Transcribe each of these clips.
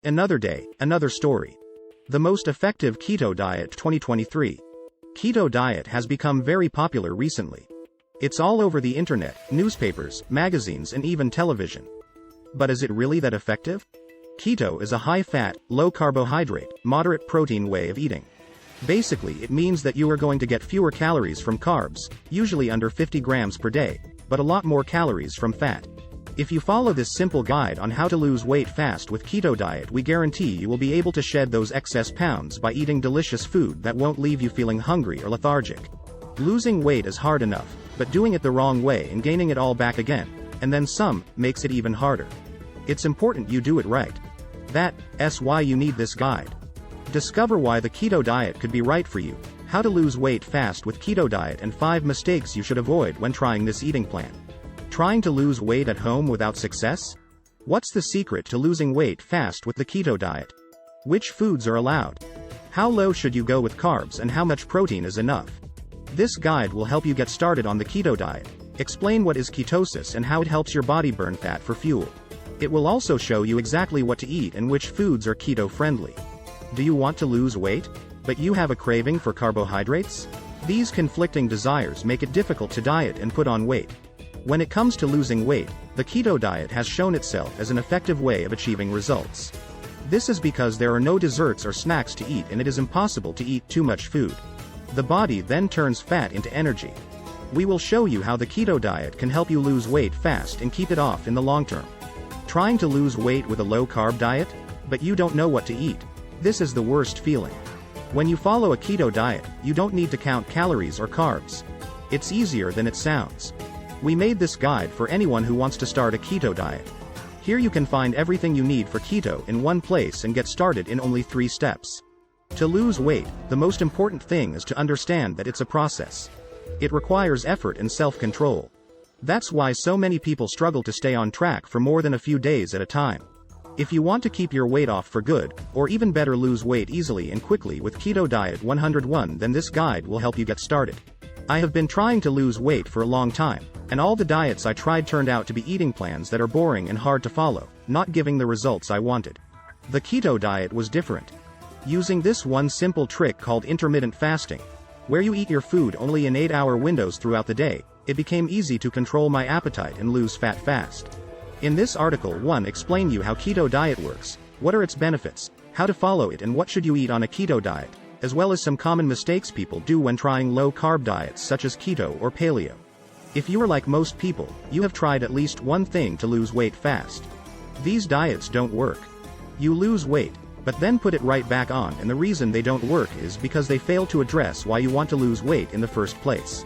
Another day, another story. The most effective keto diet 2023. Keto diet has become very popular recently. It's all over the internet, newspapers, magazines, and even television. But is it really that effective? Keto is a high-fat, low-carbohydrate, moderate protein way of eating. Basically, it means that you are going to get fewer calories from carbs, usually under 50 grams per day, but a lot more calories from fat. If you follow this simple guide on how to lose weight fast with keto diet, we guarantee you will be able to shed those excess pounds by eating delicious food that won't leave you feeling hungry or lethargic. Losing weight is hard enough, but doing it the wrong way and gaining it all back again, and then some, makes it even harder. It's important you do it right. That's why you need this guide. Discover why the keto diet could be right for you, how to lose weight fast with keto diet, and 5 mistakes you should avoid when trying this eating plan. Trying to lose weight at home without success? What's the secret to losing weight fast with the keto diet? Which foods are allowed? How low should you go with carbs, and how much protein is enough? This guide will help you get started on the keto diet, explain what is ketosis and how it helps your body burn fat for fuel. It will also show you exactly what to eat and which foods are keto-friendly. Do you want to lose weight, but you have a craving for carbohydrates? These conflicting desires make it difficult to diet and put on weight. When it comes to losing weight, the keto diet has shown itself as an effective way of achieving results. This is because there are no desserts or snacks to eat, and it is impossible to eat too much food. The body then turns fat into energy. We will show you how the keto diet can help you lose weight fast and keep it off in the long term. Trying to lose weight with a low-carb diet? But you don't know what to eat. This is the worst feeling. When you follow a keto diet, you don't need to count calories or carbs. It's easier than it sounds. We made this guide for anyone who wants to start a keto diet. Here you can find everything you need for keto in one place and get started in only 3 steps. To lose weight, the most important thing is to understand that it's a process. It requires effort and self-control. That's why so many people struggle to stay on track for more than a few days at a time. If you want to keep your weight off for good, or even better lose weight easily and quickly with Keto Diet 101, then this guide will help you get started. I have been trying to lose weight for a long time, and all the diets I tried turned out to be eating plans that are boring and hard to follow, not giving the results I wanted. The keto diet was different. Using this one simple trick called intermittent fasting, where you eat your food only in 8-hour windows throughout the day, it became easy to control my appetite and lose fat fast. In this article 1 explain you how keto diet works, what are its benefits, how to follow it, and what should you eat on a keto diet, as well as some common mistakes people do when trying low-carb diets such as keto or paleo. If you are like most people, you have tried at least one thing to lose weight fast. These diets don't work. You lose weight, but then put it right back on, and the reason they don't work is because they fail to address why you want to lose weight in the first place.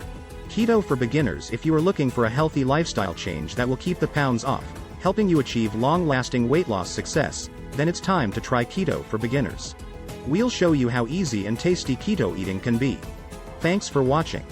Keto for beginners. If you are looking for a healthy lifestyle change that will keep the pounds off, helping you achieve long-lasting weight loss success, then it's time to try Keto for beginners. We'll show you how easy and tasty keto eating can be. Thanks for watching.